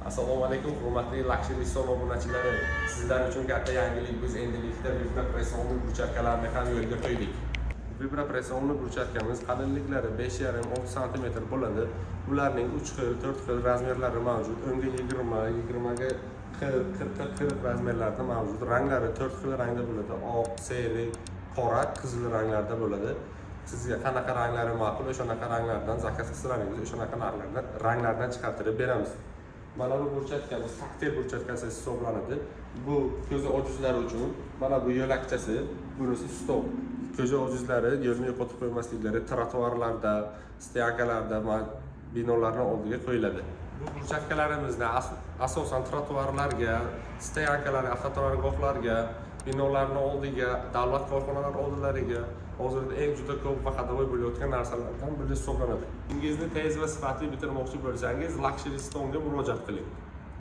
Assalomu alaykum, hurmatli Luxury Stone obunachilari. Sizlar uchun katta yangilik. Biz endilikda vibrapressionli burchakkalarni ham yo'lga qo'ydik. Vibrapressionli burchakkamiz qalinliklari 5,5-6 sm bo'ladi. Ularning 3 xil, 4 xil razmerlari mavjud. O'nga 20, 20ga 40 razmerlarda mavjud. Ranglari 4 xil rangda bo'ladi. Oq, sariq, qora, qizil ranglarda bo'ladi. Sizga qanaqa ranglari ma'qul, o'shanaqa ranglardan zakaz qilsalaringiz, o'shanaqa ranglardan chiqartirib beramiz. Mana bu burchakkamiz taktil burchakkasi hisoblanadi. Bu ko'zi ojizlari uchun mana bu yo'lakchasi, bunisi stol. Ko'zi ojizlari yo'lni yo'qotib qo'ymasliklari trotuarlarda, stoyankalarda va binolarning oldiga qo'yiladi. Bu burchakkalarimizda asosan trotuarlarga, stoyankalarga, avtoturargohlarga, binolarning oldiga, davlat korxonalari oldilariga hozirda eng juda ko'p va qadavoy bo'layotgan narsalardan biri hisoblanadi. Ingizni tez va sifatli bitirmoqchi bo'lsangiz, Luxury Stone'ga murojaat qiling.